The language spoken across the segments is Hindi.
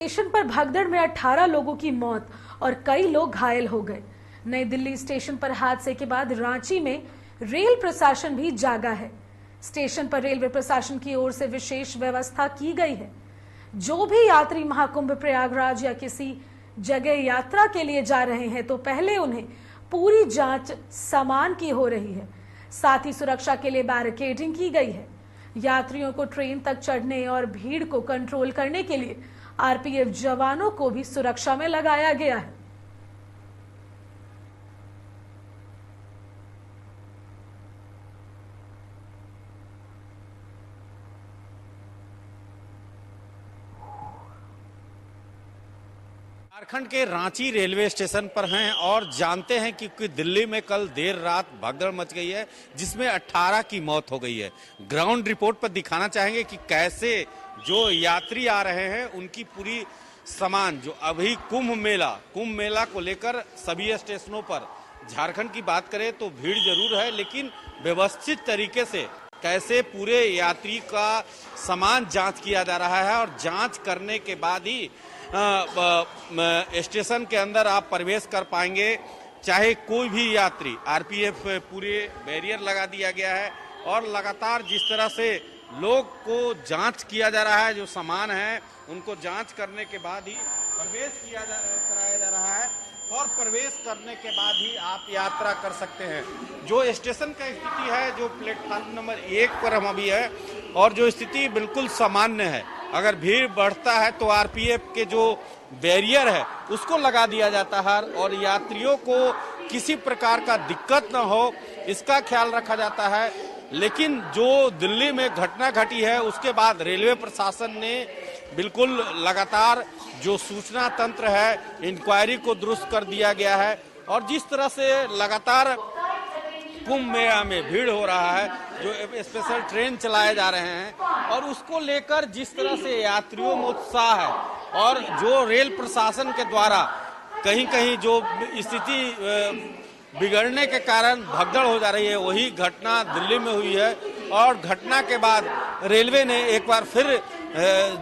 स्टेशन पर भगदड़ में 18 लोगों की मौत और कई लोग घायल हो गए। नई दिल्ली स्टेशन पर हादसे के बाद रांची में रेल प्रशासन भी जागा है। स्टेशन पर रेलवे प्रशासन की ओर से विशेष व्यवस्था की गई है। जो भी यात्री महाकुंभ प्रयागराज या किसी जगह यात्रा के लिए जा रहे हैं तो पहले उन्हें पूरी जांच सामान की हो रही है। साथ ही सुरक्षा के लिए बैरिकेडिंग की गई है। यात्रियों को ट्रेन तक चढ़ने और भीड़ को कंट्रोल करने के लिए आरपीएफ जवानों को भी सुरक्षा में लगाया गया है। झारखंड के रांची रेलवे स्टेशन पर हैं और जानते हैं कि दिल्ली में कल देर रात भगदड़ मच गई है जिसमें 18 की मौत हो गई है। ग्राउंड रिपोर्ट पर दिखाना चाहेंगे कि कैसे जो यात्री आ रहे हैं उनकी पूरी सामान जो अभी कुंभ मेला को लेकर सभी स्टेशनों पर झारखंड की बात करें तो भीड़ जरूर है, लेकिन व्यवस्थित तरीके से कैसे पूरे यात्री का सामान जांच किया जा रहा है और जांच करने के बाद ही स्टेशन के अंदर आप प्रवेश कर पाएंगे। चाहे कोई भी यात्री, आरपीएफ पूरे बैरियर लगा दिया गया है और लगातार जिस तरह से लोग को जांच किया जा रहा है, जो सामान है उनको जांच करने के बाद ही प्रवेश कराया जा रहा है और प्रवेश करने के बाद ही आप यात्रा कर सकते हैं। जो स्टेशन का स्थिति है, जो प्लेटफॉर्म नंबर 1 पर हम अभी है और जो स्थिति बिल्कुल सामान्य है। अगर भीड़ बढ़ता है तो आरपीएफ के जो बैरियर है उसको लगा दिया जाता है और यात्रियों को किसी प्रकार का दिक्कत न हो इसका ख्याल रखा जाता है। लेकिन जो दिल्ली में घटना घटी है उसके बाद रेलवे प्रशासन ने बिल्कुल लगातार जो सूचना तंत्र है, इंक्वायरी को दुरुस्त कर दिया गया है और जिस तरह से लगातार कुंभ मेला में भीड़ हो रहा है, जो स्पेशल ट्रेन चलाए जा रहे हैं और उसको लेकर जिस तरह से यात्रियों में उत्साह है और जो रेल प्रशासन के द्वारा कहीं कहीं जो स्थिति बिगड़ने के कारण भगदड़ हो जा रही है, वही घटना दिल्ली में हुई है और घटना के बाद रेलवे ने एक बार फिर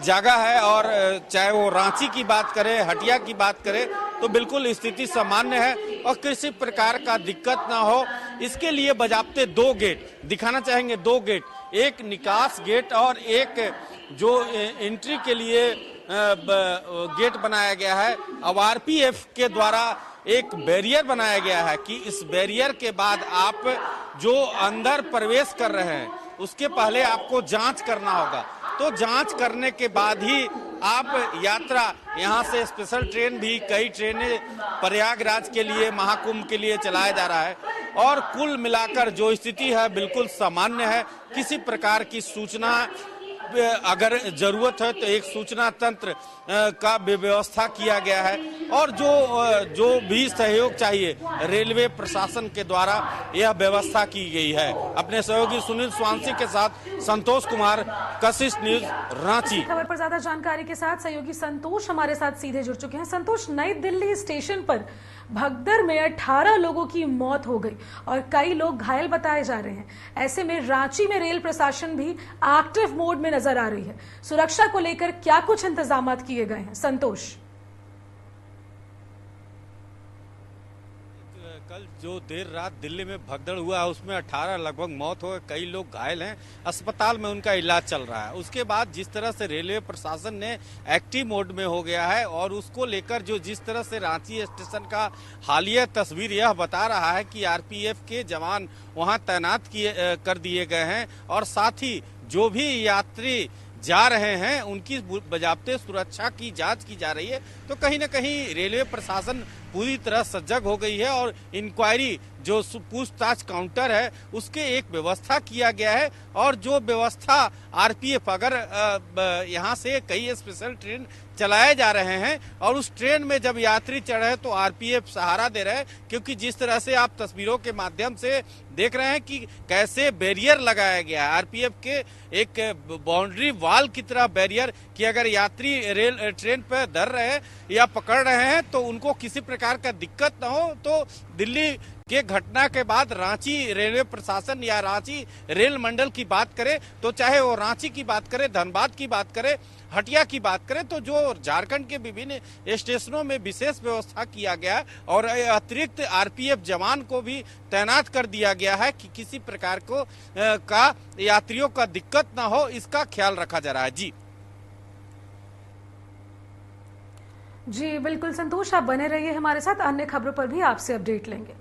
जागा है और चाहे वो रांची की बात करें, हटिया की बात करें तो बिल्कुल स्थिति सामान्य है और किसी प्रकार का दिक्कत ना हो इसके लिए बजाबते 2 गेट दिखाना चाहेंगे। 2 गेट, एक निकास गेट और एक जो एंट्री के लिए गेट बनाया गया है। अब आरपीएफ के द्वारा एक बैरियर बनाया गया है कि इस बैरियर के बाद आप जो अंदर प्रवेश कर रहे हैं उसके पहले आपको जांच करना होगा। तो जांच करने के बाद ही आप यात्रा, यहाँ से स्पेशल ट्रेन भी कई ट्रेनें प्रयागराज के लिए, महाकुंभ के लिए चलाया जा रहा है और कुल मिलाकर जो स्थिति है बिल्कुल सामान्य है। किसी प्रकार की सूचना अगर जरूरत है तो एक सूचना तंत्र का व्यवस्था किया गया है और जो भी सहयोग चाहिए रेलवे प्रशासन के द्वारा यह व्यवस्था की गई है। अपने सहयोगी सुनील स्वांसी के साथ संतोष कुमार, कशिश न्यूज, रांची। खबर पर ज्यादा जानकारी के साथ सहयोगी संतोष हमारे साथ सीधे जुड़ चुके हैं। संतोष, नई दिल्ली स्टेशन पर भगदड़ में 18 लोगों की मौत हो गई और कई लोग घायल बताए जा रहे हैं। ऐसे में रांची में रेल प्रशासन भी एक्टिव मोड में नजर आ रही है। सुरक्षा को लेकर क्या कुछ इंतजाम किए गए हैं? संतोष, कल जो देर रात दिल्ली में भगदड़ हुआ है उसमें 18 लगभग मौत हो गई, कई लोग घायल हैं, अस्पताल में उनका इलाज चल रहा है। उसके बाद जिस तरह से रेलवे प्रशासन ने एक्टिव मोड में हो गया है और उसको लेकर जो जिस तरह से रांची स्टेशन का हालिया तस्वीर यह बता रहा है कि आरपीएफ के जवान वहां तैनात कर दिए गए हैं और साथ ही जो भी यात्री जा रहे हैं उनकी बजाबते सुरक्षा की जांच की जा रही है। तो कहीं ना कहीं रेलवे प्रशासन पूरी तरह सजग हो गई है और इंक्वायरी जो पूछताछ काउंटर है उसके एक व्यवस्था किया गया है और जो व्यवस्था आरपीएफ अगर यहाँ से कई स्पेशल ट्रेन चलाए जा रहे हैं और उस ट्रेन में जब यात्री चढ़े तो आरपीएफ सहारा दे रहे हैं, क्योंकि जिस तरह से आप तस्वीरों के माध्यम से देख रहे हैं कि कैसे बैरियर लगाया गया है आरपीएफ के एक बाउंड्री वाल की तरह बैरियर, कि अगर यात्री रेल ट्रेन पर धर रहे या पकड़ रहे हैं तो उनको किसी प्रकार का दिक्कत ना हो। तो दिल्ली के घटना के बाद रांची रेलवे प्रशासन या रांची रेल मंडल की बात करें तो चाहे वो रांची की बात करें, धनबाद की बात करें, हटिया की बात करें, तो जो झारखंड के विभिन्न स्टेशनों में विशेष व्यवस्था किया गया और अतिरिक्त आरपीएफ जवान को भी तैनात कर दिया गया है कि किसी प्रकार को का यात्रियों का दिक्कत ना हो, इसका ख्याल रखा जा रहा है। जी बिल्कुल संतोष, आप बने रहिए हमारे साथ, अन्य खबरों पर भी आपसे अपडेट लेंगे।